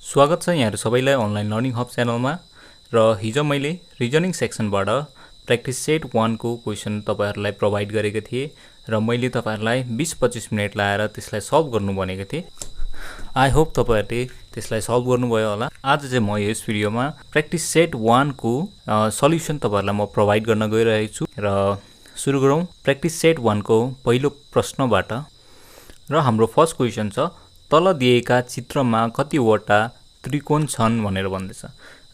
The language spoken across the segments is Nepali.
स्वागत छ यहाँहरु सबैलाई अनलाइन लर्निङ हब च्यानलमा र हिजो मैले रिजनिङ सेक्सनबाट प्र्याक्टिस सेट 1 को क्वेशन तपाईहरुलाई प्रोवाइड गरेको थिए र मैले तपाईहरुलाई 20-25 मिनेट लाएर त्यसलाई सल्भ गर्नु भनेको थिए। आई होप तपाईहरुले त्यसलाई सल्भ गर्नुभयो होला। आज चाहिँ म यस भिडियोमा प्र्याक्टिस सेट 1 को सल्युसन तपाईहरुलाई म प्रोवाइड गर्न गइरहेको छु र सुरु गरौँ प्र्याक्टिस सेट 1 को पहिलो प्रश्नबाट। र हाम्रो फर्स्ट क्वेशन छ तल दिएका चित्रमा कतिवटा त्रिकोण छन् भनेर भन्दैछ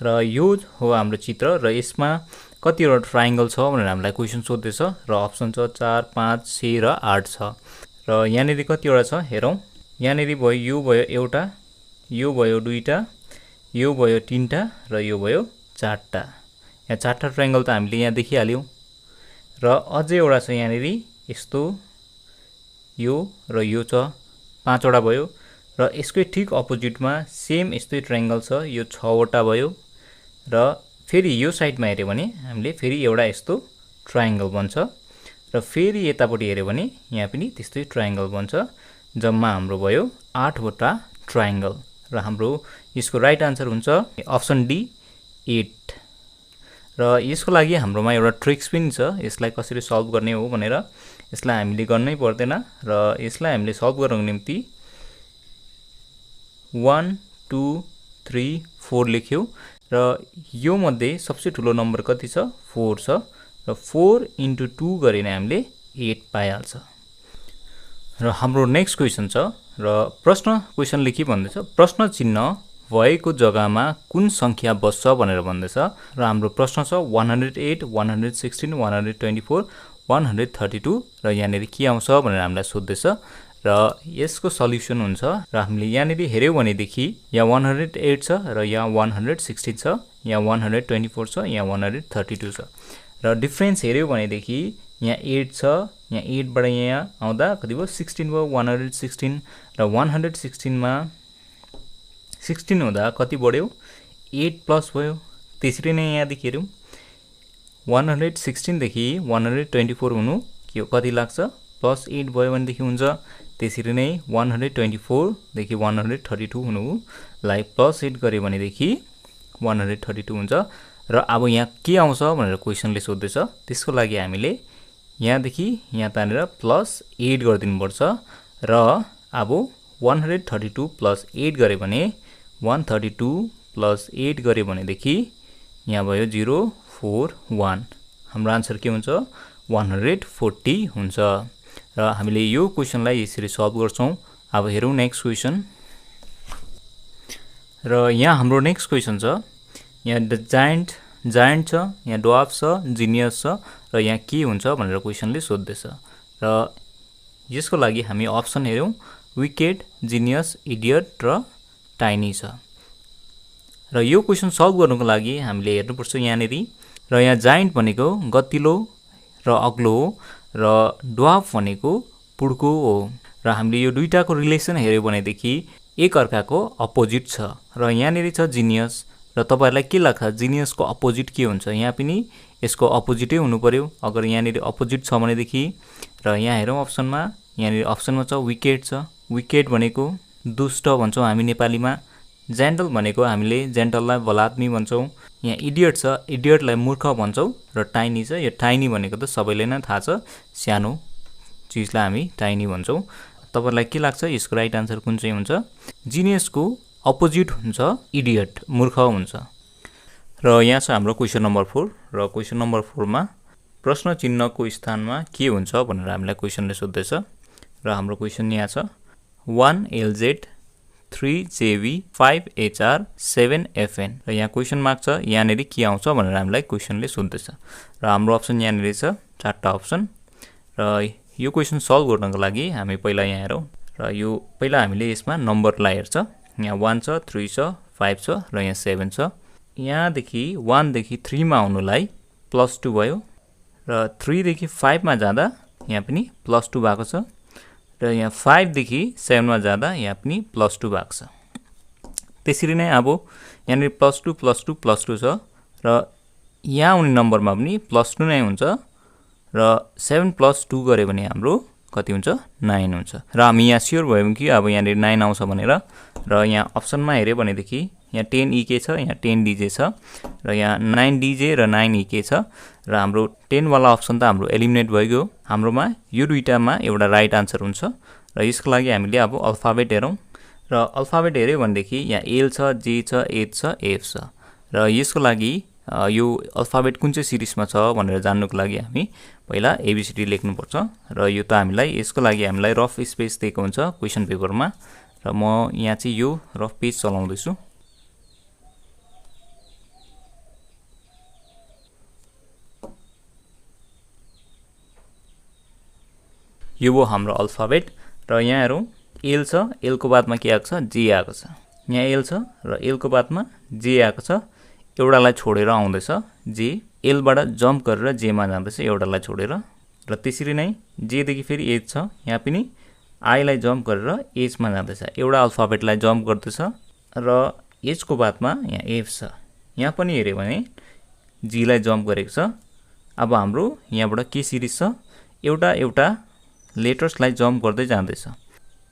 र यो हो हाम्रो चित्र र यसमा कतिवटा ट्रायंगल छ भनेर हामीलाई क्वेशन सोध्दैछ र अप्सन छ 4 5 6 र 8 छ र यहाँनेरि कतिवटा छ हेरौं। यहाँनेरि भयो यो भयो एउटा, यो भयो दुईटा, यो भयो तीनटा र यो भयो चारटा। यहाँ चारटा ट्रायंगल त हामीले यहाँ देखिहाल्यौं र अझै एउटा छ यहाँनेरि यस्तो यो र यो छ, पाँचवटा भयो र यसकै ठीक अपोजिटमा सेम यस्तै ट्रायंगल छ, यो 6 वटा भयो र फेरि यो साइडमा हेर्यो भने हामीले फेरि एउटा यस्तो ट्रायंगल बन्छ र फेरि यतापटि हेर्यो भने यहाँ पनि त्यस्तै ट्रायंगल बन्छ। जम्मा हाम्रो भयो 8 वटा ट्रायंगल र हाम्रो यसको राइट आन्सर हुन्छ अप्सन डी 8। र यसको लागि हाम्रोमा एउटा ट्रिक्स पनि छ, यसलाई कसरी सल्भ गर्ने हो भनेर। यसलाई हामीले गर्नै पर्दैन र यसलाई हामीले सल्भ गर्नको निम्ति 1 2 3 4 लेख्यौ र यो मध्ये सबसे ठुलो नम्बर कति छ 4 छ र 4 into 2 गरेर हामीले 8 पाइहाल्छ। र हाम्रो नेक्स्ट क्वेशन छ र क्वेशनले के भन्दैछ प्रश्न चिन्ह भएको जग्गामा कुन संख्या बस्छ भनेर भन्दैछ र हाम्रो प्रश्न छ 108 116 124 132 र यहाँनेरि के आउँछ भनेर हामीलाई सोध्दैछ र यसको सल्युसन हुन्छ र हामीले यहाँनेरि हेर्यौ भने देखि यहाँ 108 छ र यहाँ 116 छ, यहाँ 124 छ, यहाँ 132 छ र डिफरेन्स हेर्यौ भने देखि यहाँ 8 छ, यहाँ 8 बाट यहाँ आउँदा कति भयो 16 भयो 116 र 116 मा 16 हुँदा कति बढ्यो 8 प्लस भयो। त्यसरी नै यहाँ देखि हेर्यौ 116 देखि 124 हुनु के कति लाग्छ प्लस 8 भयो भने देखि हुन्छ। त्यसरी नै 124 देखि 132 हुनुलाई प्लस 8 गरे भने देखि 132 हुन्छ र अब यहाँ के आउँछ भनेर क्वेशनले सोध्दैछ। त्यसको लागि हामीले यहाँ देखि यहाँ तानेर प्लस 8 गरिदिनु पर्छ र अब 132 प्लस 8 गरे भने 132 प्लस 8 गरे भने देखि यहाँ भयो 0 4 1 हाम्रो आन्सर के हुन्छ 140 हुन्छ र हामीले यो क्वेशनलाई यसरी सल्भ गर्छौं। अब हेरौं नेक्स्ट क्वेशन र यहाँ हाम्रो नेक्स्ट क्वेशन छ यहाँ द जायन्ट छ, यहाँ ड्वार्फ छ, जिनियस छ र यहाँ के हुन्छ भनेर क्वेशनले सोध्दैछ र यसको लागि हामी अप्सन हेरौं विकेड, जिनियस, इडियट र टाइनी छ र यो क्वेशन सल्भ गर्नको लागि हामीले हेर्नुपर्छ यहाँनेरि र यहाँ जायन्ट भनेको गतिलो र अग्लो हो र ड्वार्फ भनेको पुड्को हो र हामीले यो दुईटाको रिलेसन हेर्यो भने देखि एक अर्काको अपोजिट छ र यहाँनेरि छ जिनियस र तपाईहरुलाई के लाग्छ जिनियसको अपोजिट के हुन्छ? यहाँ पनि यसको अपोजिटै हुनु पर्यो। अगर यहाँनेरि अपोजिट छ भने देखि र यहाँ हेरौं अप्सनमा यहाँनेरि अप्सनमा छ विकेड छ, विकेड भनेको दुष्ट भन्छौं हामी नेपालीमा, जेन्टल भनेको हामीले जेन्टललाई बलात्मी भन्छौं, यहाँ इडियट छ, इडियटलाई मूर्ख भन्छौं र टाइनी छ, यो टाइनी भनेको त सबैले नै थाहा छ सानो चीजलाई हामी टाइनी भन्छौं। तपाईहरुलाई के लाग्छ यसको राइट आन्सर कुन चाहिँ हुन्छ? जिनियसको अपोजिट हुन्छ इडियट, मूर्ख हुन्छ। र यहाँ छ हाम्रो क्वेशन नम्बर 4 र क्वेशन नम्बर 4 मा प्रश्न चिन्हको स्थानमा के हुन्छ भनेर हामीलाई क्वेशनले सोध्दैछ र हाम्रो क्वेशन यहाँ छ 1 LZ 3 JV 5 HR 7 FN र यहाँ क्वेशन मार्क छ यहाँनेरि के आउँछ भनेर हामीलाई क्वेशनले सोध्दैछ र हाम्रो अप्सन यहाँनेरि छ चारटा अप्सन र यो क्वेशन सल्भ गर्नको लागि हामी पहिला यहाँ हेरौं र यो पहिला हामीले यसमा नम्बरलाई हेर्छ। यहाँ 1 छ, 3 छ, 5 छ र यहाँ 7 छ। यहाँ देखि 1 देखि 3 मा आउनुलाई प्लस 2 भयो र 3 देखि 5 मा जाँदा यहाँ पनि प्लस 2 भएको छ र यहाँ 5 देखि 7 मा जाँदा यहाँ पनि प्लस 2 भएको छ। त्यसरी नै अब यहाँ प्लस 2 प्लस 2 प्लस 2 छ र यहाँ आउने नम्बरमा पनि प्लस 2 नै हुन्छ र 7 प्लस 2 गरे भने हाम्रो कति हुन्छ 9 हुन्छ र हामी यहाँ स्योर भयौं कि अब यहाँ 9 आउँछ भनेर र यहाँ अप्सनमा हेर्यो भनेदेखि यहाँ 10 EK छ यहाँ 10 DJ छ र यहाँ 9 DJ र 9 EK छ र हाम्रो 10 वाला अप्सन त हाम्रो एलिमिनेट भइगयो हाम्रोमा यो दुईटामा एउटा राइट आन्सर हुन्छ र यसको लागि हामीले अब अल्फाबेट हेरौं र अल्फाबेट हेर्यो भनेदेखि यहाँ L छ J छ H छ F छ र यसको लागि यो अल्फाबेट कुन चाहिँ सिरिजमा छ भनेर जान्नुको लागि हामी पहिला ABCD लेख्नु पर्छ र यो त हामीलाई यसको लागि हामीलाई रफ स्पेस दिएको हुन्छ क्वेशन पेपरमा र म यहाँ चाहिँ यो रफ पेज चलाउँदै छु यो हो हाम्रो अल्फाबेट र यहाँ हेरौं L छ L को बादमा के आएको छ J आएको छ यहाँ L छ र L को बादमा J आएको छ एउटालाई छोडेर आउँदैछ J L बाट जम्प गरेर J मा जाँदैछ एउटालाई छोडेर र त्यसरी नै J देखि फेरि H छ यहाँ पनि I लाई जम्प गरेर H मा जाँदैछ एउटा अल्फाबेटलाई जम्प गर्दैछ र H को बादमा यहाँ F छ यहाँ पनि हेर्यो भने G लाई जम्प गरेको छ अब हाम्रो यहाँबाट के सिरिज छ एउटा एउटा लेटर्सलाई जम्प गर्दै जाँदैछ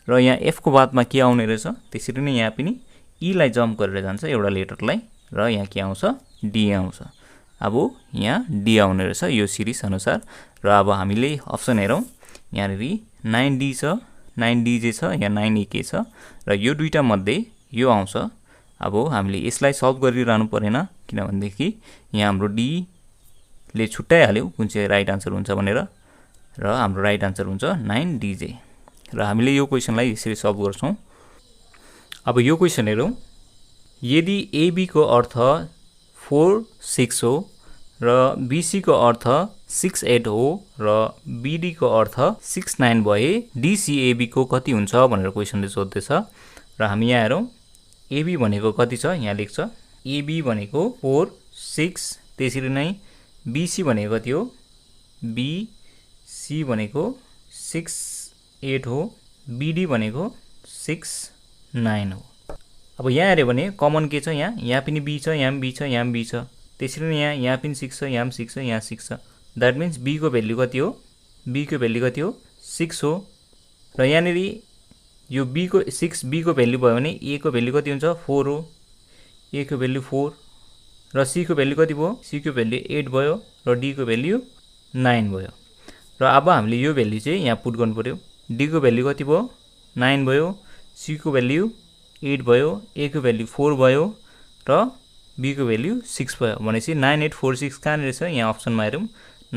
र यहाँ F को बादमा के आउने रहेछ त्यसरी नै यहाँ पनि E लाई जम्प गरेर जान्छ एउटा लेटरलाई र यहाँ के आउँछ D आउँछ अब यहाँ D आउने रहेछ यो सिरिज अनुसार र अब हामीले अप्सन हेरौं यहाँनेरि 9D छ 9DJ छ यहाँ 9EK छ र यो दुईटा मध्ये यो आउँछ अब हामीले यसलाई सल्भ गरिरहनु पर्दैन किनभनेदेखि यहाँ हाम्रो D ले छुट्याइहाल्यो कुन चाहिँ राइट आन्सर हुन्छ भनेर र हाम्रो राइट आन्सर हुन्छ 9DJ र हामीले यो क्वेशनलाई यसरी सल्भ गर्छौं अब यो क्वेशन हेरौं यदि AB को अर्थ 4-6 हो र BC को अर्थ 6-8 हो र BD को अर्थ 6-9 भए DCAB को कति हुन्छ भनेर क्वेशनले सोध्दैछ र हामी यहाँ हेरौं AB भनेको कति छ यहाँ लेख्छ AB भनेको 4-6 त्यसरी नै BC भनेको कति हो BC भनेको 6-8 हो BD भनेको 6-9 हो अब यहाँ हेर्यो भने कमन के छ यहाँ पनि B छ यहाँ पनि B छ यहाँ पनि B छ त्यसरी नै यहाँ पनि 6 छ यहाँ पनि 6 छ यहाँ 6 छ दैट मीन्स B को भ्यालु कति हो B को भ्यालु कति हो 6 हो र यहाँनेरि यो B को 6 B को भ्यालु भयो भने A को भ्यालु कति हुन्छ 4 हो A को भ्यालु 4 र C को भ्यालु कति भयो C को भ्यालु 8 भयो र D को भ्यालु 9 भयो र अब हामीले यो भ्यालु चाहिँ यहाँ पुट गर्नु पर्यो D को भ्यालु कति भयो 9 भयो C को भ्यालु 8 भयो A को भ्यालु 4 भयो र B को भ्यालु 6 भयो भनेपछि 9846 कहाँ रहेछ यहाँ अप्सनमा हेरौं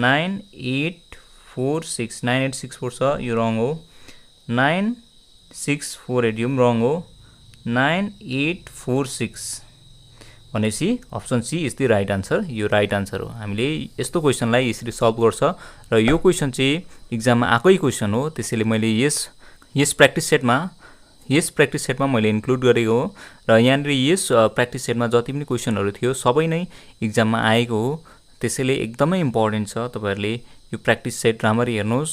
9846 9864 छ यो रङ हो 9648 यो रङ हो 9846 भनेपछि option C is the right answer यो राइट आन्सर हो हामीले यस्तो क्वेशनलाई यसरी सल्भ गर्छ र यो क्वेशन चाहिँ एक्जाममा आकै क्वेशन हो त्यसैले मैले यस प्र्याक्टिस सेटमा मैले इन्क्लुड गरेको हो र यहाँनिर यस प्र्याक्टिस सेटमा जति पनि क्वेशनहरु थियो सबै नै एक्जाममा आएको हो त्यसैले एकदमै इम्पोर्टेन्ट छ तपाईहरुले यो प्र्याक्टिस सेट राम्ररी हेर्नुहोस्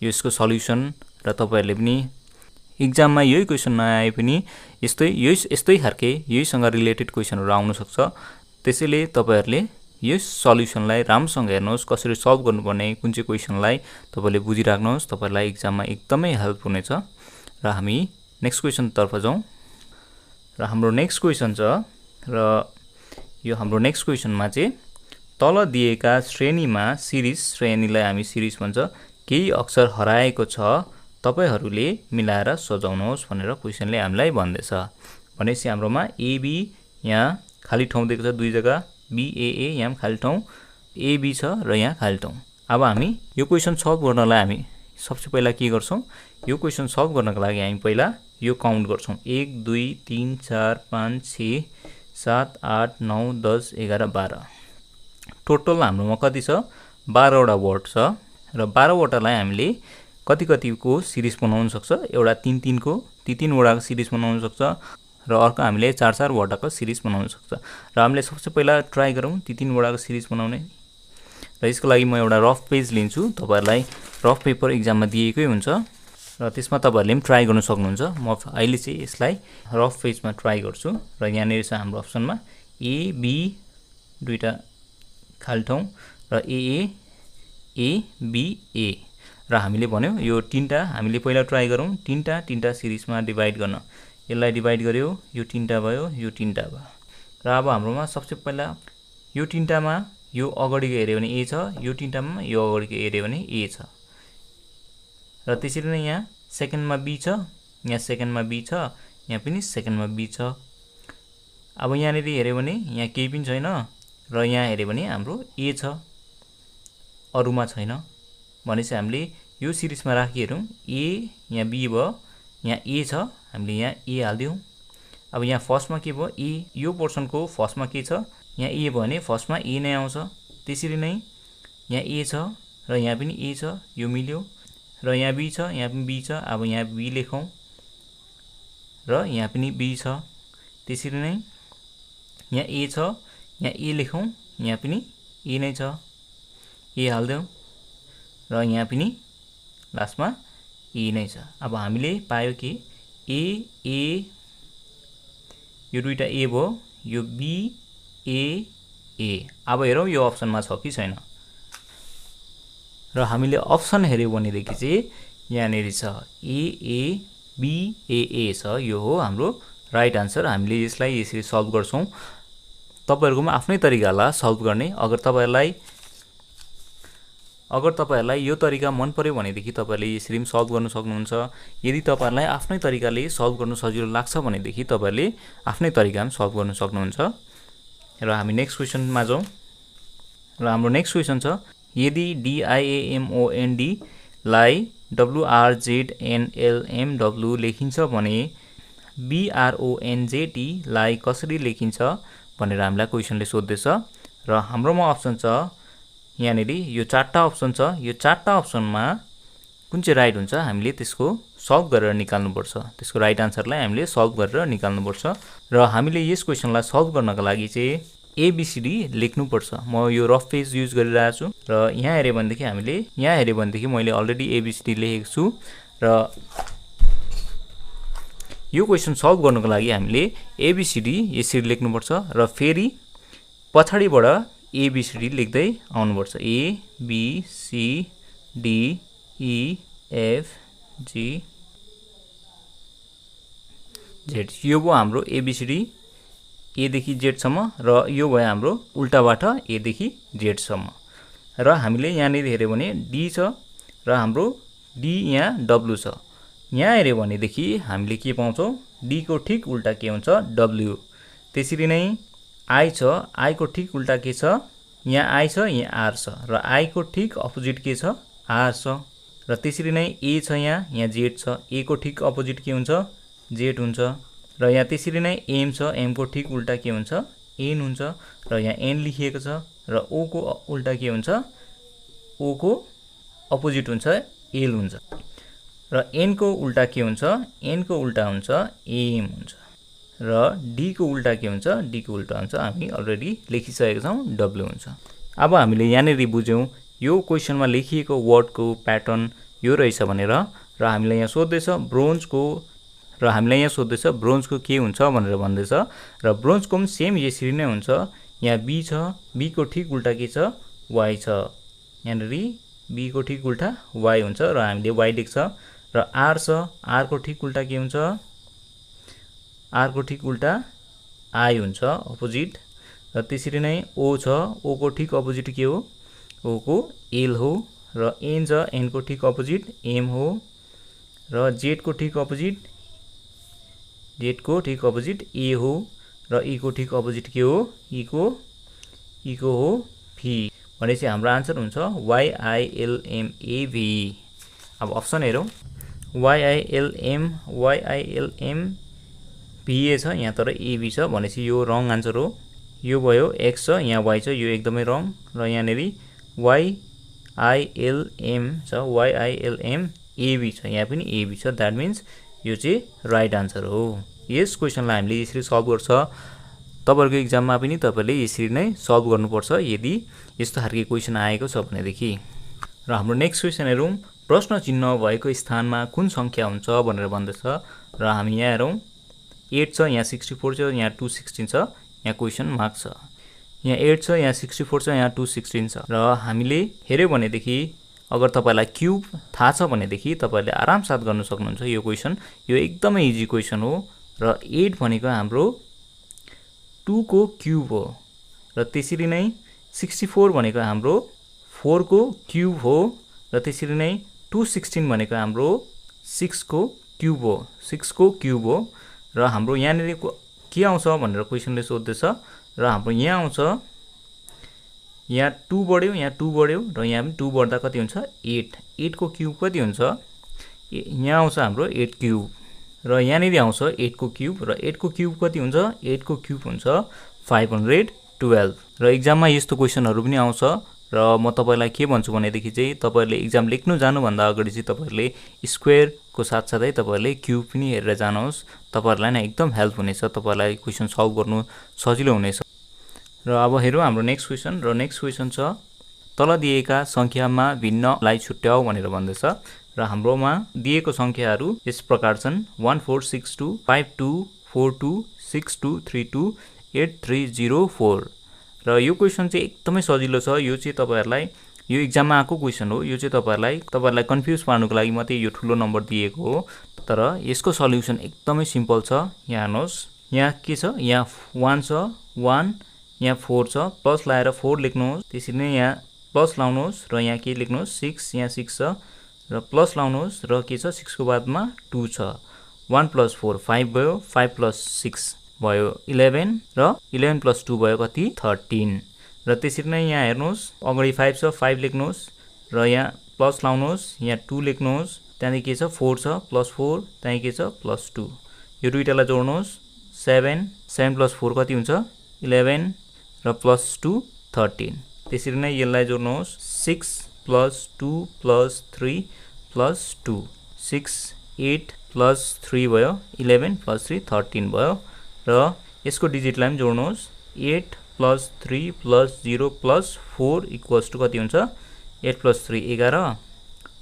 यसको सल्युसन र तपाईहरुले पनि एक्जाममा यही क्वेशन नआए पनि यस्तै खालके यहीसँग रिलेटेड क्वेशनहरु आउन सक्छ त्यसैले तपाईहरुले यस सल्युसनलाई राम्रोसँग हेर्नुहोस् कसरी सल्भ गर्नुपर्ने कुन चाहिँ क्वेशनलाई तपाईले बुझिराख्नुहोस् तपाईहरुलाई एक्जाममा एकदमै हेल्प हुनेछ र हामी नेक्स्ट क्वेशन तर्फ जाउँ र हाम्रो नेक्स्ट क्वेशन छ र यो हाम्रो नेक्स्ट क्वेशनमा चाहिँ तल दिएका श्रेणीमा श्रेणीलाई हामी सिरिज भन्छ केही अक्षर हराएको छ तपाईहरुले मिलाएर सजाउनुहोस् भनेर क्वेशनले हामीलाई भन्दैछ भनेपछि हाम्रोमा AB यहाँ खाली ठाउँ दिएको छ दुई जग्गा BAA यहाँ खाली ठाउँ AB छ र यहाँ खाली ठाउँ अब हामी यो क्वेशन सल्भ गर्नलाई हामी सबसे पहिला के गर्छौं यो क्वेशन सल्भ गर्नको लागि हामी पहिला यो काउन्ट गर्छौं 1 2 3 4 5 6 7 8 9 10 11 12 टोटल हाम्रोमा कति छ 12 वटा वर्ड छ र 12 वटालाई हामीले कति-कतिको सिरिज बनाउन सक्छ एउटा 3-3 को 3-3 वटाको सिरिज बनाउन सक्छ र अर्को हामीले 4-4 वटाको सिरिज बनाउन सक्छ र हामीले सबसे पहिला ट्राई गरौँ 3-3 वटाको सिरिज बनाउने र यसको लागि म एउटा रफ पेज लिन्छु तपाईहरुलाई रफ पेपर एक्जाममा दिएकै हुन्छ र त्यसमा तपाईहरुले पनि ट्राई गर्न सक्नुहुन्छ म अहिले चाहिँ यसलाई रफ पेजमा ट्राई गर्छु र यहाँनेर छ हाम्रो अप्सनमा A B दुईटा खाली ठाउँ र A A B A र हामीले भन्यो यो तीनटा हामीले पहिला ट्राई गरौँ तीनटा सिरिजमा डिभाइड गर्न यसलाई डिभाइड गर्यो यो तीनटा भयो यो तीनटा भयो र अब हाम्रोमा सबसे पहिला यो तीनटामा यो अगाडिको हेर्यो भने a छ यो तीनटामा यो अगाडिको हेर्यो भने a छ र त्यसरी नै यहाँ सेकेन्डमा b छ यहाँ सेकेन्डमा b छ यहाँ पनि सेकेन्डमा b छ अब यहाँनिर हेर्यो भने यहाँ केही पनि छैन र यहाँ हेर्यो भने हाम्रो a छ अरुमा छैन भनेपछि हामीले यो सिरिजमा राखी हेरौँ a यहाँ b भयो यहाँ a छ हामीले यहाँ a हाल्दियौँ अब यहाँ फर्स्टमा के भयो a यो पोर्सनको फर्स्टमा के छ यहाँ a भयो भने फर्स्टमा a नै आउँछ त्यसरी नै यहाँ a छ र यहाँ पनि a छ यो मिल्यो र यहाँ b छ यहाँ पनि b छ अब यहाँ b लेखौँ र यहाँ पनि b छ त्यसरी नै यहाँ a छ यहाँ a लेखौँ यहाँ पनि a नै छ a हाल्दियौँ र यहाँ पनि लास्टमा a नै छ अब हामीले पायो कि a यो दुईटा a भयो यो b a अब हेरौँ यो अप्सनमा छ कि छैन र हामीले अप्सन हेर्यौँ भनेदेखि चाहिँ यहाँनिर छ a b a छ यो हो हाम्रो राइट आन्सर हामीले यसलाई यसरी सल्भ गर्छौँ तपाईहरुकोमा आफ्नै तरिका होला सल्भ गर्ने अगर तपाईहरुलाई यो तरिका मन पर्यो भनेदेखि तपाईहरुले यसरी पनि सल्भ गर्न सक्नुहुन्छ यदि तपाईहरुलाई आफ्नै तरिकाले सल्भ गर्न सजिलो लाग्छ भनेदेखि तपाईहरुले आफ्नै तरिकामा सल्भ गर्न सक्नुहुन्छ र हामी नेक्स्ट क्वेशनमा जाउँ र हाम्रो नेक्स्ट क्वेशन छ यदि DIAMOND लाई WRZNLMW लेखिन्छ भने BRONZT लाई कसरी लेखिन्छ भनेर हामीलाई क्वेशनले सोध्दैछ र हाम्रोमा अप्सन छ यहाँनिर यो चारटा अप्सन छ यो चारटा अप्सनमा कुन चाहिँ राइट हुन्छ हामीले त्यसको सल्भ गरेर निकाल्नु पर्छ त्यसको राइट आन्सरलाई हामीले सल्भ गरेर निकाल्नु पर्छ र हामीले यस क्वेशनलाई सल्भ गर्नका लागि चाहिँ ABCD लेख्नु पर्छ म यो रफ पेज युज गरिरहेको छु र यहाँ हेर्यो भनेदेखि मैले अलरेडी ABCD लेखेको छु र यो क्वेशन सल्भ गर्नको लागि हामीले ABCD यसरी लेख्नु पर्छ र फेरि पछाडीबाट ABCD लेख्दै आउनु पर्छ A B C D E F G Z यो भयो हाम्रो ABCD A देखि Z सम्म र यो भयो हाम्रो उल्टाबाट A देखि Z सम्म र हामीले यहाँनिर हेर्यो भने D छ र हाम्रो D यहाँ W छ यहाँ हेर्यो भनेदेखि हामीले के पाउँछौं D को ठीक उल्टा के हुन्छ W त्यसरी नै I छ I को ठीक उल्टा के छ यहाँ I छ यहाँ R छ र I को ठीक अपोजिट के छ R छ र त्यसरी नै A छ यहाँ Z छ A को ठीक अपोजिट के हुन्छ Z हुन्छ र यहाँ त्यसरी नै M छ M को ठीक उल्टा के हुन्छ N हुन्छ र यहाँ N लेखिएको छ र O को उल्टा के हुन्छ O को अपोजिट हुन्छ L हुन्छ र N को उल्टा के हुन्छ N को उल्टा हुन्छ M हुन्छ र D को उल्टा के हुन्छ D को उल्टा हुन्छ हामी अलरेडी लेखिसकेका छौं W हुन्छ अब हामीले यहाँनिर बुझ्यौं यो क्वेशनमा लेखिएको वर्डको प्याटर्न यो रहेछ भनेर र हामीलाई यहाँ सोध्दैछ ब्रोन्जको के हुन्छ भनेर भन्दैछ र ब्रोन्जको पनि सेम यसरी नै हुन्छ यहाँ B छ B को ठीक उल्टा के छ Y छ यहाँनिर B को ठीक उल्टा Y हुन्छ र हामीले Y लेख्छ र R छ R को ठीक उल्टा के हुन्छ R को ठीक उल्टा I हुन्छ अपोजिट र त्यसरी नै O छ O को ठीक अपोजिट के हो O को L हो र N छ N को ठीक अपोजिट M हो र Z को ठीक अपोजिट A हो र E को ठीक अपोजिट के हो E को हो V भनेपछि हाम्रो आन्सर हुन्छ YILMAV अब अप्सन हेरौं YILMVA छ यहाँ तर AB छ भनेपछि यो रङ आन्सर हो यो भयो X छ यहाँ Y छ यो एकदमै रङ र यहाँनेरि YILM छ YILMAV छ यहाँ पनि AB छ दैट मीन्स यो चाहिँ राइट आन्सर हो यस क्वेशनलाई हामीले यसरी सल्भ गर्छ तपाईहरुको एक्जाममा पनि तपाईले यसरी नै सल्भ गर्नुपर्छ यदि यस्तो खालको क्वेशन आएको छ भनेदेखि र हाम्रो नेक्स्ट क्वेशन हेरौं प्रश्न चिन्ह भएको स्थानमा कुन संख्या हुन्छ भनेर भन्दैछ र हामी यहाँ हेरौं 8 छ यहाँ 64 छ यहाँ 216 छ यहाँ क्वेशन मार्क छ यहाँ 8 छ यहाँ 64 छ यहाँ 216 छ र हामीले हेर्यो भनेदेखि अगर तपाईलाई क्यूब थाहा छ भनेदेखि तपाईले आरामसाथ गर्न सक्नुहुन्छ यो क्वेशन। यो एकदमै इजी क्वेशन हो र 8 भनेको हाम्रो 2 को क्यूब हो र त्यसरी नै 64 भनेको हाम्रो 4 को क्यूब हो र त्यसरी नै 216 भनेको हाम्रो 6 को क्यूब हो 6 को क्यूब हो र हाम्रो यहाँनिर के आउँछ भनेर क्वेशनले सोध्दैछ र हाम्रो यहाँ आउँछ यहाँ 2 बढ्यो यहाँ 2 बढ्यो र यहाँ पनि 2 बढ्दा कति हुन्छ 8 8 को क्यूब कति हुन्छ यहाँ आउँछ हाम्रो 8 क्यूब र यहाँनिर आउँछ 8 को क्यूब र 8 को क्यूब कति हुन्छ 8 को क्यूब हुन्छ 512 र एक्जाममा यस्तो क्वेशनहरु पनि आउँछ र म तपाईलाई के भन्छु भनेदेखि चाहिँ तपाईहरुले एक्जाम लेख्नु जानु भन्दा अगाडि चाहिँ तपाईहरुले स्क्वायर को साथसाथै तपाईहरुले क्यूब पनि हेरेर जानुहोस् तपाईहरुलाई नै एकदम हेल्प हुनेछ तपाईहरुलाई क्वेशन सल्भ गर्नु सजिलो हुनेछ। र अब हेरौं हाम्रो नेक्स्ट क्वेशन र नेक्स्ट क्वेशन छ तल दिएका संख्यामा भिन्नलाई छुट्याऊ भनेर भन्दैछ र हाम्रोमा दिएको संख्याहरु यस प्रकार छन् 1462 5242 6232 8304 र यो क्वेशन चाहिँ एकदमै सजिलो छ। यो चाहिँ तपाईहरुलाई यो एक्जाममा आएको क्वेशन हो। यो चाहिँ तपाईहरुलाई कन्फ्युज पार्नुको लागि मात्रै यो ठुलो नम्बर दिएको हो तर यसको सल्युसन एकदमै सिम्पल छ। यहाँ हेर्नुस् यहाँ के छ यहाँ 1 छ 1 यहाँ 4 छ प्लस लाएर 4 लेख्नुहोस् त्यसरी नै यहाँ प्लस लाउनुहोस् र यहाँ के लेख्नुहोस् 6 यहाँ 6 छ र प्लस लाउनुहोस् र के छ 6 को बादमा 2 छ 1 + 4 5 भयो 5 + 6 भयो 11 र 11 + 2 भयो कति 13 र त्यसरी नै यहाँ हेर्नुहोस् अगाडि 5 छ 5 लेख्नुहोस् र यहाँ प्लस लाउनुहोस् यहाँ 2 लेख्नुहोस् त्यहाँदेखि के छ 4 छ +4 त्यहाँदेखि के छ +2 यो दुईटालाई जोड्नुहोस् 7 7 + 4 कति हुन्छ 11 र +2 13 त्यसरी नै यसलाई जोड्नुहोस् 6 + 2 + 3 + 2 6 8 + 3 भयो 11 + 3 13 भयो र यसको डिजिटलाई पनि जोड्नुहोस् 8 + 3 + 0 + 4 = कति हुन्छ 8 + 3 11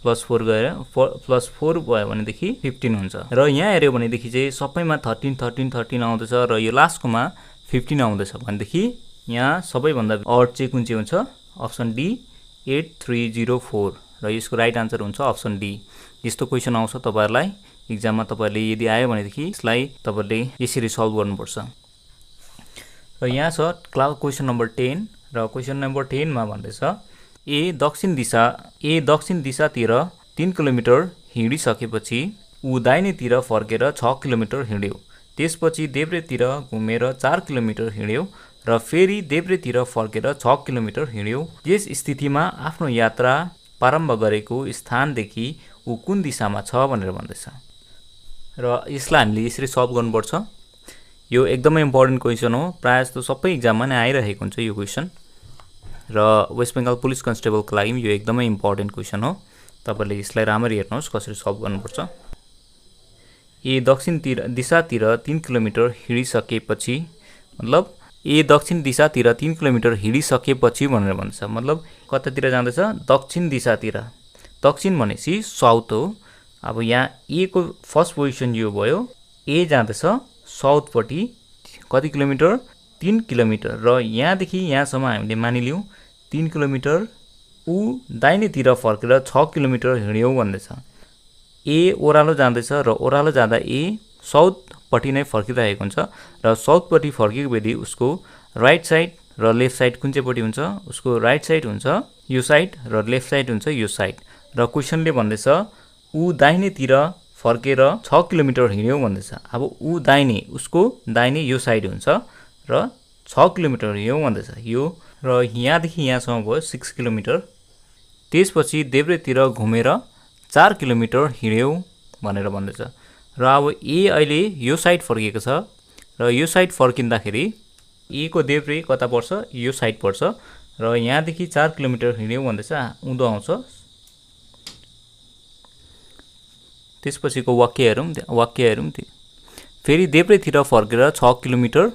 +4 गएर +4 भयो भनेदेखि 15 हुन्छ र यहाँ हेर्यो भनेदेखि चाहिँ सबैमा 13 13 13 आउँदैछ र यो लास्टकोमा 15 आउँदैछ भनेदेखि यहाँ सबैभन्दा अड चाहिँ कुन चाहिँ हुन्छ अप्सन डी 8304 र यसको राइट आन्सर हुन्छ अप्सन डी। यस्तो क्वेशन आउँछ तपाईहरुलाई एक्जाममा तपाईहरुले यदि आयो भनेदेखि यसलाई तपाईहरुले यसरी सल्भ गर्नुपर्छ। र यहाँ छ क्वेशन नम्बर 10 र क्वेशन नम्बर 10 मा भन्दैछ ए दक्षिण दिशातिर 3 किलोमिटर हिँडिसकेपछि उ दाहिनेतिर फर्केर 6 किलोमिटर हिँड्यो त्यसपछि देब्रेतिर घुमेर 4 किलोमिटर हिँड्यो र फेरि देब्रेतिर फर्केर 6 किलोमिटर हिँड्यो। यस स्थितिमा आफ्नो यात्रा प्रारम्भ गरेको स्थानदेखि उ कुन दिशामा छ भनेर भन्दैछ र यसलाई हामीले यसरी सल्भ गर्नुपर्छ। यो एकदमै इम्पोर्टेन्ट क्वेशन हो प्रायः जस्तो सबै एक्जाममा नै आइरहेको हुन्छ यो क्वेशन र वेस्ट बेंगल पुलिस कन्स्टेबलको लागि यो एकदमै इम्पोर्टेन्ट क्वेशन हो। तपाईले यसलाई राम्ररी हेर्नुहोस् कसरी सल्भ गर्नुपर्छ। ए दक्षिण दिशातिर 3 किलोमिटर हिँडिसकेपछि मतलब ए दक्षिण दिशातिर 3 किलोमिटर हिँडिसकेपछि भनेर भन्छ मतलब कतातिर जाँदैछ दक्षिण दिशातिर दक्षिण भनेपछि साउथ हो। अब यहाँ ए को फर्स्ट पोजिसन यो भयो ए जाँदैछ साउथ पट्टि कति किलोमिटर 3 किलोमिटर र यहाँदेखि यहाँसम्म हामीले मानिलियौं 3 किलोमिटर उ दाहिनेतिर फर्केर 6 किलोमिटर हिँड्यो भन्दैछ। ए ओरालो जाँदैछ र ओरालो जाँदा ए साउथ पट्टि नै फर्किरहेको हुन्छ र साउथ पट्टि फर्केको बेला उसको राइट साइड र लेफ्ट साइड कुन चाहिँ पट्टि हुन्छ उसको राइट साइड हुन्छ यो साइड र लेफ्ट साइड हुन्छ यो साइड र क्वेशनले भन्दैछ उ दाहिनेतिर फर्केर 6 किलोमिटर हिँड्यो भन्दैछ। अब उ दाहिने उसको दाहिने यो साइड हुन्छ र 6 किलोमिटर हिँड्यो भन्दैछ यो र यहाँदेखि यहाँसम्म भयो 6 किलोमिटर त्यसपछि देब्रेतिर घुमेर 4 किलोमिटर हिँड्यो भनेर भन्दैछ र अब ए अहिले यो साइड फर्केको छ र यो साइड फर्किँदाखेरि ए को देब्रे कता पर्छ यो साइड पर्छ र यहाँदेखि 4 किलोमिटर हिँड्यो भन्दैछ उँधो आउँछ। त्यसपछिको वाक्य हेरौं फेरि देब्रेतिर फर्केर 6 किलोमिटर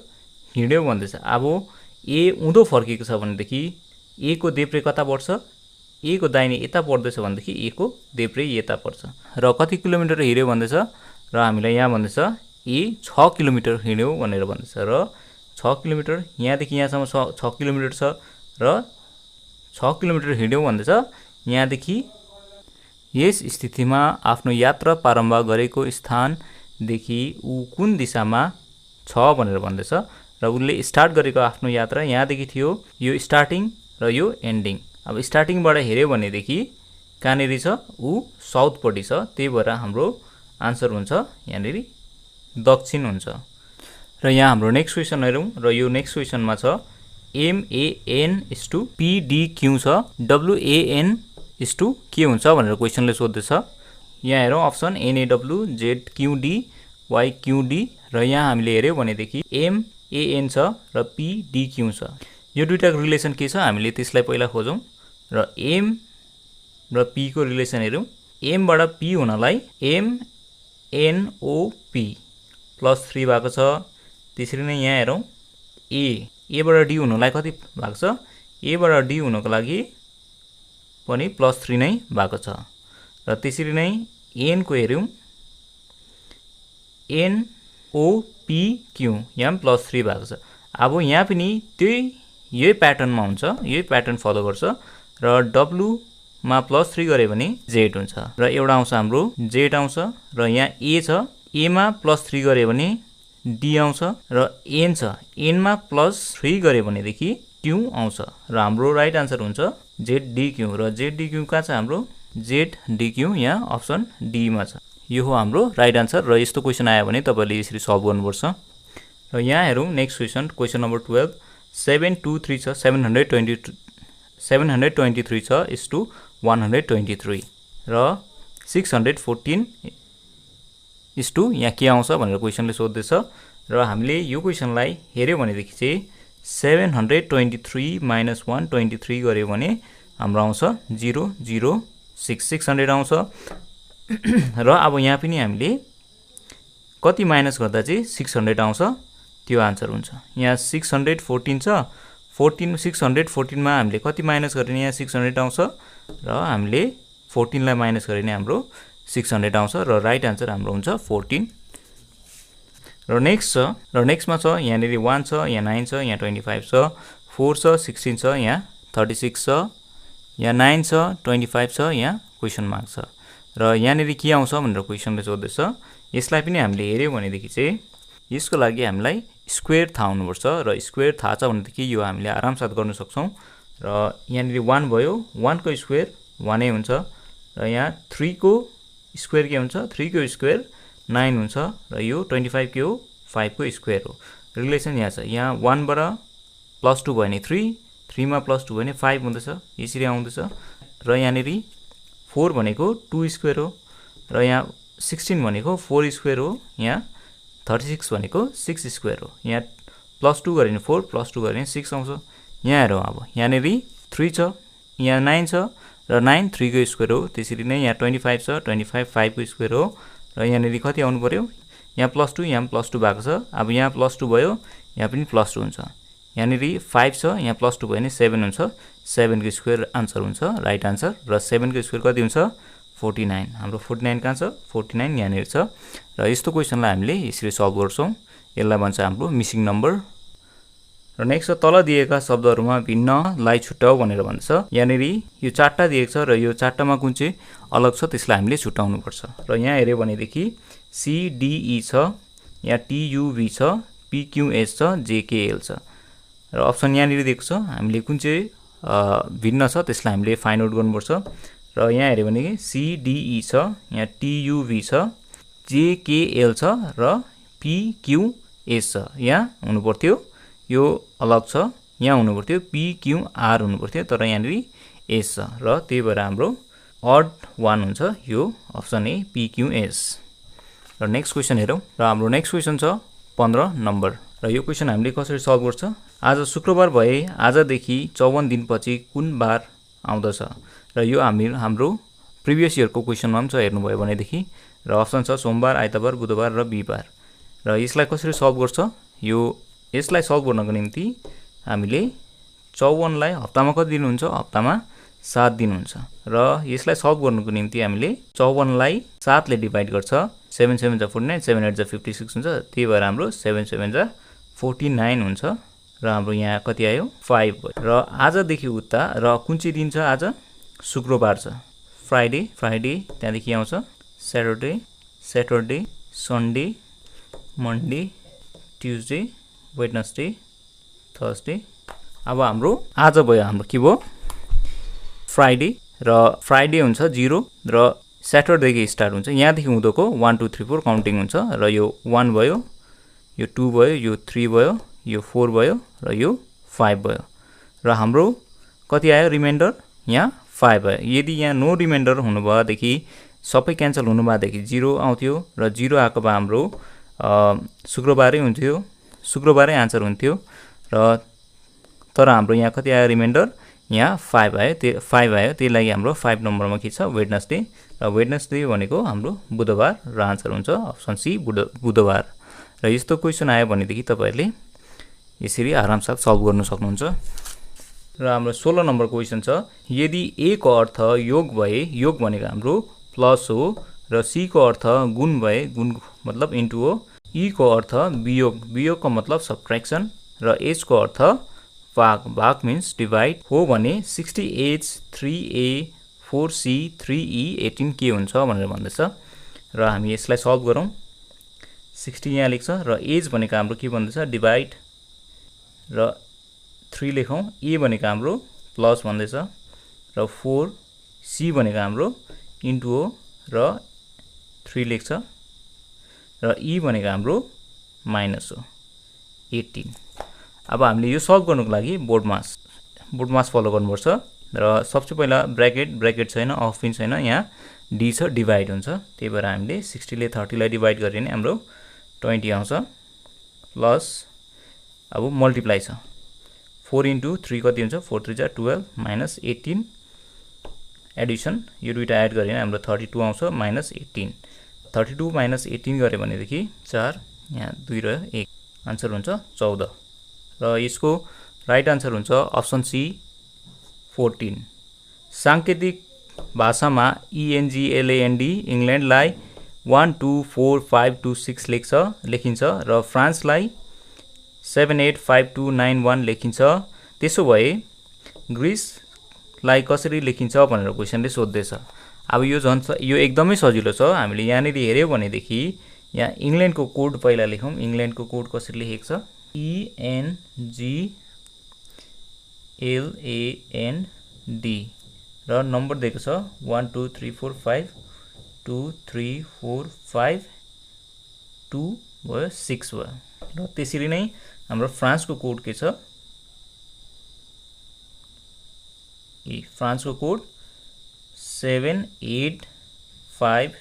हिँड्यो भन्दैछ। अब ए उँधो फर्केको छ भनेदेखि ए को देब्रे कता पर्छ ए को दाहिने यता पर्दैछ भनेदेखि ए को देब्रे यता पर्छ र कति किलोमिटर हिँड्यो भन्दैछ र हामीलाई यहाँ भन्दैछ ए 6 किलोमिटर हिँड्यो भनेर भन्दैछ र 6 किलोमिटर यहाँदेखि यहाँसम्म 6 किलोमिटर छ र 6 किलोमिटर हिँड्यो भन्दैछ यहाँदेखि यस स्थितिमा आफ्नो यात्रा प्रारम्भ गरेको स्थानदेखि ऊ कुन दिशामा छ भनेर भन्दैछ र उसले स्टार्ट गरेको आफ्नो यात्रा यहाँदेखि थियो, यो स्टार्टिङ र यो एन्डिङ। अब स्टार्टिङबाट हेऱ्यो भनेदेखि कहाँनिर छ, ऊ साउथपट्टि छ, त्यही भएर हाम्रो आन्सर हुन्छ यहाँनिर दक्षिण हुन्छ। र यहाँ हाम्रो नेक्स्ट क्वेसन हेरौँ र यो नेक्स्ट क्वेसनमा छ MAN/PDQ छ, WAN के हुन्छ भनेर क्वेसनले सोध्दैछ। यहाँ हेरौँ अप्सन NAW, ZQD, YQD र यहाँ हामीले हेऱ्यौँ भनेदेखि MAN छ र PDQ छ। यो दुईटाको रिलेसन के छ हामीले त्यसलाई पहिला खोजौँ र M र P को रिलेसन हेरौँ। M बाट P हुनलाई MNOP +3 भएको छ। त्यसरी नै यहाँ हेरौँ A बाट D हुनलाई कति भएको छ, A बाट D हुनको लागि पनि +3 नै भएको छ। र त्यसरी नै N को हेऱ्यौँ NOPQ यहाँ +3 भएको छ। अब यहाँ पनि यही प्याटर्नमा हुन्छ, यही प्याटर्न फलो गर्छ र W मा +3 गरे भने Z हुन्छ र एउटा आउँछ हाम्रो Z आउँछ र यहाँ A छ, A मा +3 गरे भने D आउँछ र N छ, N मा +3 गरे भनेदेखि Q आउँछ र हाम्रो राइट आन्सर हुन्छ ZDQ र ZDQ कहाँ छ हाम्रो ZDQ यहाँ अप्सन D मा छ। यो हो हाम्रो राइट आन्सर र यस्तो क्वेसन आयो भने तपाईले यसरी सल्भ गर्नुपर्छ। र यहाँ हेरौँ नेक्स्ट क्वेसन, क्वेसन नम्बर 12 723 छ, 723 छ इस टु 123 र 614 इस टु यहाँ के आउँछ भनेर क्वेसनले सोध्दैछ र हामीले यो क्वेसनलाई हेऱ्यौँ भनेदेखि चाहिँ 723 - 123 गर्यो भने हाम्रो आउँछ 006 600 आउँछ। र अब यहाँ पनि हामीले कति माइनस गर्दा चाहिँ 600 आउँछ त्यो आन्सर हुन्छ। यहाँ 614 छ, 614 मा हामीले कति माइनस गरे यहाँ 600 आउँछ र हामीले 14 लाई माइनस गरे भने हाम्रो 600 आउँछ र राइट आन्सर हाम्रो हुन्छ 14। र नेक्स्ट छ र नेक्स्टमा छ यहाँनिर 1 छ, यहाँ 9 छ, यहाँ 25 छ, 4 छ, 16 छ, यहाँ 36 छ, यहाँ 9 छ, 25 छ, यहाँ क्वेसन मार्क छ र यहाँनिर के आउँछ भनेर क्वेसनले सोध्दैछ। यसलाई पनि हामीले हेऱ्यौँ भनेदेखि चाहिँ यसको लागि हामीलाई स्क्वायर थाहा हुनुपर्छ र स्क्वायर थाहा छ भनेदेखि यो हामीले आरामसाथ गर्न सक्छौँ। र यहाँनिर 1 भयो, 1 को स्क्वायर 1 नै हुन्छ र यहाँ 3 को स्क्वायर के हुन्छ, 3 को स्क्वायर 9 हुन्छ र यो 25 के हो 5 को स्क्वायर हो। रिलेसन यहाँ छ, यहाँ 1 बाट +2 भयो भने 3, 3 मा +2 भयो भने 5 हुँदैछ, यसरी आउँदैछ र यहाँनिर 4 भनेको 2 स्क्वायर हो र यहाँ 16 भनेको 4 स्क्वायर हो, यहाँ 36 भनेको 6 स्क्वायर हो। यहाँ +2 गरे भने 4, +2 गरे भने 6 आउँछ। यहाँ हेरौँ अब यहाँनिर 3 छ, यहाँ 9 छ र 9 3 को स्क्वायर हो। त्यसरी नै यहाँ 25 छ, 25 5 को स्क्वायर हो र यहाँनिर कति आउनु पर्यो, यहाँ +2 यहाँ +2 भएको छ। अब यहाँ +2 भयो, यहाँ पनि +2 हुन्छ। यहाँनिर 5 छ, यहाँ +2 भयो भने 7 हुन्छ, 7 को स्क्वायर आन्सर हुन्छ राइट आन्सर र 7 को स्क्वायर कति हुन्छ 49। हाम्रो 49 कहाँ छ 49 यहाँनिर छ र यस्तो क्वेसनलाई हामीले यसरी सल्भ गर्छौँ। यसलाई भन्छ हाम्रो मिसिङ नम्बर। र नेक्स्ट तल दिएका शब्दहरूमा भिन्नलाई छुट्याऊ भनेर भन्छ। यहाँनिर यो 4टा दिएको छ र यो 4टामा कुन चाहिँ अलग छ त्यसलाई हामीले छुट्याउनु पर्छ। र यहाँ हेऱ्यो भनेदेखि CDE छ, यहाँ TUV छ, PQS छ, JKL छ र अप्सन यहाँनिर दिएको छ। हामीले कुन चाहिँ भिन्न छ त्यसलाई हामीले फाइन्ड आउट गर्नुपर्छ। र यहाँ हेऱ्यो भने CDE छ, यहाँ TUV छ, JKL छ र PQS छ। यहाँ हुनुपर्थ्यो यो अलग छ, यहाँ हुनुपर्थ्यो PQR हुनुपर्थ्यो तर यहाँनिर S छ र त्यही भएर हाम्रो अड 1 हुन्छ यो अप्सन ए PQS। र नेक्स्ट क्वेसन हेरौँ र हाम्रो नेक्स्ट क्वेसन छ 15 नम्बर र यो क्वेसन हामीले कसरी सल्भ गर्छ। आज शुक्रबार भए आजदेखि 54 दिनपछि कुन बार आउँदछ र यो हाम्रो प्रिभियस इयरको क्वेसनमा पनि छ हेर्नुभयो भनेदेखि। र अप्सन छ सोमबार, आइतबार, बुधबार र बिहीबार। र यसलाई कसरी सल्भ गर्छ, यसलाई सल्भ गर्नको निम्ति हामीले 54 लाई हप्तामा कति दिन हुन्छ, हप्तामा 7 दिन हुन्छ र यसलाई सल्भ गर्नुको निम्ति हामीले 54 लाई 7 ले डिभाइड गर्छ। 7 7 जा 49, 7 8 जा 56 हुन्छ। त्यही भएर हाम्रो 7 7 जा 49 हुन्छ र हाम्रो यहाँ कति आयो 5 भयो। र आजदेखि उता र कुन चाहिँ दिन छ आज शुक्रबार छ, फ्राइडे फ्राइडे त्यहाँदेखि आउँछ Saturday Saturday Sunday Monday Tuesday Wednesday Thursday. अब हाम्रो आज भयो हाम्रो के भयो फ्राइडे र फ्राइडे हुन्छ 0 र स्याटरडेदेखि स्टार्ट हुन्छ यहाँदेखि उँधोको 1 2 3 4 काउन्टिङ हुन्छ र यो 1 भयो यो 2 भयो यो 3 भयो यो 4 भयो र यो 5 भयो र हाम्रो कति आयो रिमाइन्डर यहाँ 5 आयो। यदि यहाँ नो रिमाइन्डर हुनुभएदेखि सबै क्यान्सल हुनुभएदेखि 0 आउँथ्यो र 0 आएको भए हाम्रो शुक्रबारै हुन्थ्यो शुक्रबारै आन्सर हुन्थ्यो र तर हाम्रो यहाँ कति आयो रिमाइन्डर यहाँ 5 आयो 5 आयो त्यही लागि हाम्रो 5 नम्बरमा के छ वेडनेसडे र वेडनेसडे भनेको हाम्रो बुधबार र आन्सर हुन्छ अप्सन सी बुधबार। र यस्तो क्वेसन आयो भनेदेखि तपाईहरुले यसरी आरामसाथ सल्भ गर्न सक्नुहुन्छ। र हाम्रो 16 नम्बर क्वेसन छ यदि ए को अर्थ योग भए योग भनेको हाम्रो प्लस हो र सी को अर्थ गुण भए गुण मतलब इन्टु हो ई को अर्थ वियोग वियोगको मतलब सब्ट्र्याक्सन र एच को अर्थ भाग भाग मिन्स डिभाइड हो भने 60H 3A 4C 3E 18 के हुन्छ भनेर भन्दैछ र हामी यसलाई सल्भ गरौँ। 60 यहाँ लेख्छ र एज भनेको हाम्रो के भन्दैछ डिभाइड र 3 लेखौँ ए भनेको हाम्रो प्लस भन्दैछ र 4C भनेको हाम्रो इन्टु हो र 3 लेख्छ र ई भनेको हाम्रो माइनस हो 18। अब हामीले यो सल्भ गर्नुको लागि बोर्ड मास फलो गर्नुपर्छ र सबसे पहिला ब्र्याकेट छैन अफ पनि छैन यहाँ डी छ डिभाइड हुन्छ त्यही भएर हामीले 60 ले 30 लाई डिभाइड गरे भने हाम्रो 20 आउँछ प्लस अब मल्टिप्लाई छ 4 इन्टु 3 कति हुन्छ 4 3 जा 12 माइनस 18 एडिसन यो दुईटा एड गरे भने हाम्रो 32 आउँछ माइनस 18 32 माइनस 18 गरे भनेदेखि 4 यहाँ 2 र 1 आन्सर हुन्छ 14 र यसको राइट आन्सर हुन्छ अप्सन सी 14। सांकेतिक भाषामा ENGLAND इंग्ल्यान्डलाई 1 2 4 5 2 6 लेखिन्छ र फ्रान्सलाई 7 8 5 2 9 1 लेखिन्छ। त्यसो भए ग्रीसलाई कसरी लेखिन्छ भनेर क्वेशनले सोध्दैछ। अब यो एकदमै सजिलो छ हामीले यहाँनिर हेर्यो भनेदेखि यहाँ इंग्ल्यान्डको कोड पहिला लेखौँ। इंग्ल्यान्डको कोड कसरी लेखेको छ ENGLAND र नम्बर दिएको छ 1 2 3 4 5 2 3 4 5 2 भयो 6 भयो र त्यसरी नै हाम्रो फ्रान्सको कोड के छ फ्रान्सको कोड 7 8 5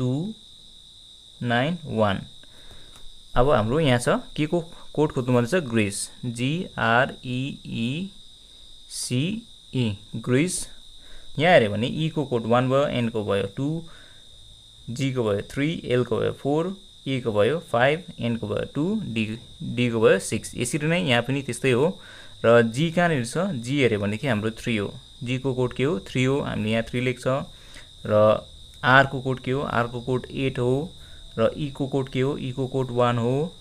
2 9 1। अब हाम्रो यहाँ छ के को कोड खोज्नु भन्दैछ ग्रीस GREECE ग्रीस। यहाँ हेर्यो भने ई को कोड 1 भयो एन को भयो 2 जी को भयो 3 एल को भयो 4 ए को भयो 5 एन को भयो 2 डी को भयो 6। यसरी नै यहाँ पनि त्यस्तै हो र जी कहाँनिर छ जी हेर्यो भनेदेखि हाम्रो 3 हो जी को कोड के हो 3 हो हामीले यहाँ 3 लेख्छ र आर को कोड के हो आर को कोड 8 हो र ई को कोड के हो ई को कोड 1 हो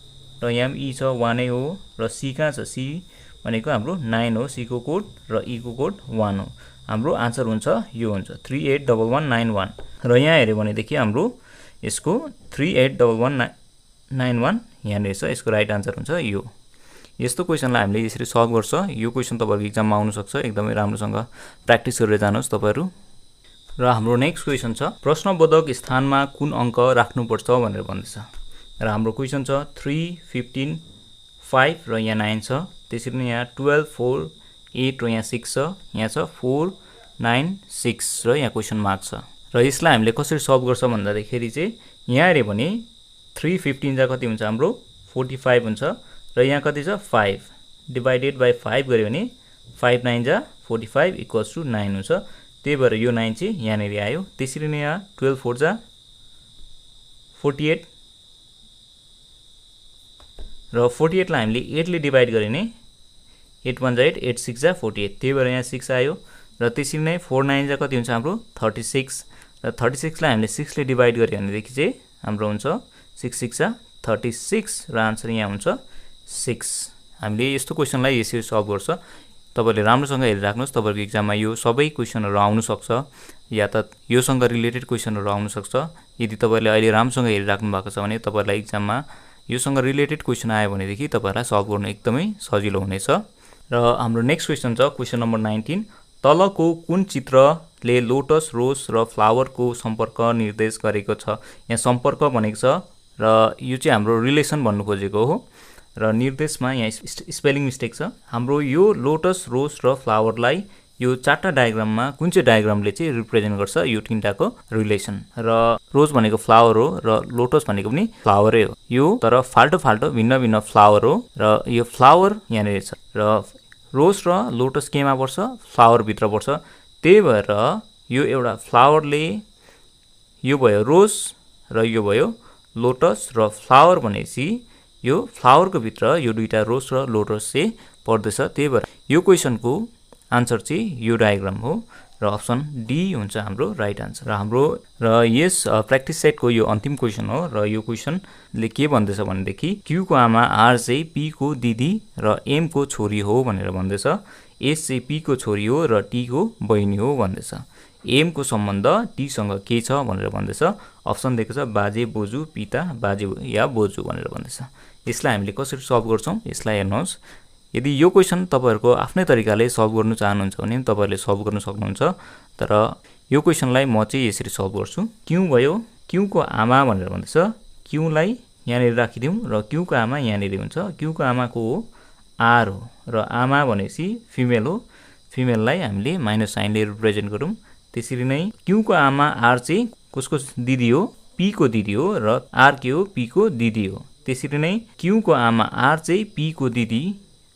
र यहाँ ई छ 1 नै हो र सी कहाँ छ सी भनेको हाम्रो 9 हो सी को कोड र ई को कोड 1 हो। हाम्रो आन्सर हुन्छ यो हुन्छ 381191 र यहाँ हेर्यो भनेदेखि हाम्रो यसको 381191 यहाँनिर छ यसको राइट आन्सर हुन्छ यो। यस्तो क्वेशनलाई हामीले यसरी सल्भ गर्छ। यो क्वेशन तपाईहरुको एक्जाममा आउन सक्छ एकदमै राम्रोसँग प्र्याक्टिस गरेर जानुहोस् तपाईहरु। र हाम्रो नेक्स्ट क्वेशन छ प्रश्नबोधक स्थानमा कुन अंक राख्नुपर्छ भनेर भन्दैछ र हाम्रो क्वेशन छ 3 15 5 र यहाँ 9 छ त्यसरी नै यहाँ 12 4 8 र यहाँ 6 छ यहाँ छ 4 9 6 र यहाँ क्वेशन मार्क छ र यसलाई हामीले कसरी सल्भ गर्छ भन्दाखेरि चाहिँ यहाँ हेर्यो भने 3 15 जा कति हुन्छ हाम्रो 45 हुन्छ र यहाँ कति छ 5 डिवाइडेड बाइ 5 गर्यो भने 5 9 जा 45 इक्वल्स टु 9 हुन्छ त्यही भएर यो 9 चाहिँ यहाँनिर आयो। त्यसरी नै यहाँ 12 4 जा 48 र 48 लाई हामीले 8 ले डिवाइड गरे भने 8 1 जा 8 8 6 जा 48 त्यही भएर यहाँ 6 आयो र त्यसरी नै 4 9 जा कति हुन्छ हाम्रो 36 र 36 लाई हामीले 6 ले डिवाइड गरे भनेदेखि चाहिँ हाम्रो हुन्छ 6 6 जा 36 र आन्सर यहाँ हुन्छ 6। हामीले यस्तो क्वेशनलाई यसरी सल्भ गर्छ। तपाईले राम्रोसँग हेरिराख्नुस्। तपाईको एक्जाममा यो सबै क्वेशनहरु आउन सक्छ या त योसँग रिलेटेड क्वेशनहरु आउन सक्छ। यदि तपाईले अहिले राम्रोसँग हेरिराख्नु भएको छ भने तपाईलाई एक्जाममा योसँग रिलेटेड क्वेशन आयो भनेदेखि तपाईलाई सल्भ गर्न एकदमै सजिलो हुनेछ। र हाम्रो नेक्स्ट क्वेशन छ क्वेशन नम्बर 19। तलको कुन चित्रले लोटस, रोज र फ्लावरको सम्पर्क निर्देश गरेको छ? यहाँ सम्पर्क भनेको छ र यो चाहिँ हाम्रो रिलेसन भन्नु खोजेको हो र निर्देशमा यहाँ स्पेलिङ मिस्टेक छ। हाम्रो यो लोटस, रोज र फ्लावरलाई यो चारटा डायग्राममा कुन चाहिँ डायग्रामले चाहिँ रिप्रेजेन्ट गर्छ यो तीनटाको रिलेसन? र रोज भनेको फ्लावर हो र लोटस भनेको पनि फ्लावरै हो। यो तर फाल्टो फाल्टो भिन्न भिन्न फ्लावर हो र यो फ्लावर यहाँनिर छ र रोज र लोटस केमा पर्छ? फ्लावर भित्र पर्छ। त्यही भएर यो एउटा फ्लावरले यो भयो रोज र यो भयो लोटस र फ्लावर भनेपछि यो फ्लावरको भित्र यो दुईटा रोज र लोटस चाहिँ पर्दछ। त्यही भएर यो क्वेशनको आन्सर चाहिँ यो डायग्राम हो र अप्सन डी हुन्छ हाम्रो राइट आन्सर। र यस प्र्याक्टिस सेटको यो अन्तिम क्वेशन हो र यो क्वेशनले के भन्दैछ भनेदेखि क्यू को आमा आर चाहिँ पी को दिदी र एम को छोरी हो भनेर भन्दैछ। एस चाहिँ पी को छोरी हो र टी को बहिनी हो भन्दैछ। एम को सम्बन्ध टी सँग के छ भनेर भन्दैछ। अप्सन दिएको छ बाजे, बोजू, पिता, बाजे या बोजू भनेर भन्दैछ। यसलाई हामीले कसरी सल्भ गर्छौं? यसलाई हेर्नुहोस्। यदि यो क्वेशन तपाईहरुको आफ्नै तरिकाले सल्भ गर्न चाहनुहुन्छ भने तपाईहरुले सल्भ गर्न सक्नुहुन्छ। तर यो क्वेशनलाई म चाहिँ यसरी सल्भ गर्छु। क्यू भयो, क्यू को आमा भनेर भन्दैछ। क्यू लाई यहाँनिर राखिदिउँ र क्यू को आमा यहाँनिर हुन्छ। क्यू को आमा को हो? आर हो र आमा भनेपछि फिमेल हो। फिमेललाई हामीले माइनस साइनले रिप्रेजेन्ट गरौँ। त्यसरी नै क्यू को आमा आर चाहिँ कसको दिदी हो? पी को दिदी हो र आर के हो? पी को दिदी हो। त्यसरी नै क्यू को आमा आर चाहिँ पी को दिदी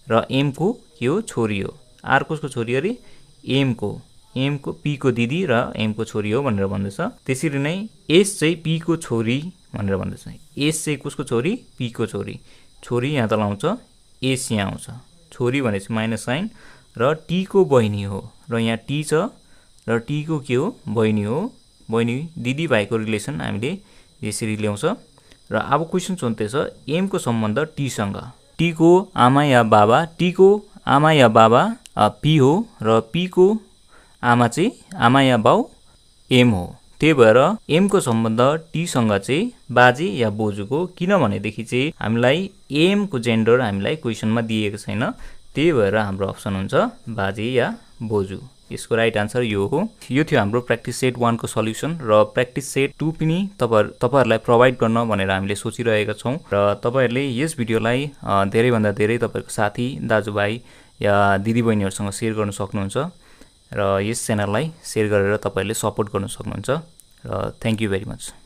र एम को के हो? छोरी हो। आर कसको छोरी अरे? एम को पी को दिदी र एम को छोरी हो भनेर भन्दैछ। त्यसरी नै एस चाहिँ पी को छोरी भनेर भन्दैछ। एस चाहिँ कसको छोरी? पी को छोरी। छोरी यहाँ तल आउँछ, एस यहाँ आउँछ। छोरी भनेपछि माइनस साइन र टी को बहिनी हो र यहाँ टी छ र टी को के हो? बहिनी हो। बहिनी दिदी भाइको रिलेसन हामीले यसरी ल्याउँछ। र अब क्वेशन सोध्दैछ एम को सम्बन्ध टी सँग। टी को आमा या बाबा, टी को आमा या बाबा पी हो र पी को आमा चाहिँ आमा या बाउ एम हो। त्यही भएर एम को सम्बन्ध टी सँग चाहिँ बाजे या बोजूको। किनभनेदेखि चाहिँ हामीलाई एम को जेन्डर हामीलाई क्वेशनमा दिएको छैन। त्यही भएर हाम्रो अप्सन हुन्छ बाजे या बोजू। यसको राइट आन्सर यो हो। यो थियो हाम्रो प्र्याक्टिस सेट 1 को सल्युसन र प्र्याक्टिस सेट 2 पनि तपाईहरुलाई प्रोवाइड गर्न भनेर हामीले सोचिरहेका छौं र तपाईहरुले यस भिडियोलाई धेरै भन्दा धेरै तपाईहरुको साथी, दाजुभाइ या दिदीबहिनीहरुसँग शेयर गर्न सक्नुहुन्छ र यस च्यानललाई शेयर गरेर तपाईहरुले सपोर्ट गर्न सक्नुहुन्छ र थ्यांक यू भेरी मच।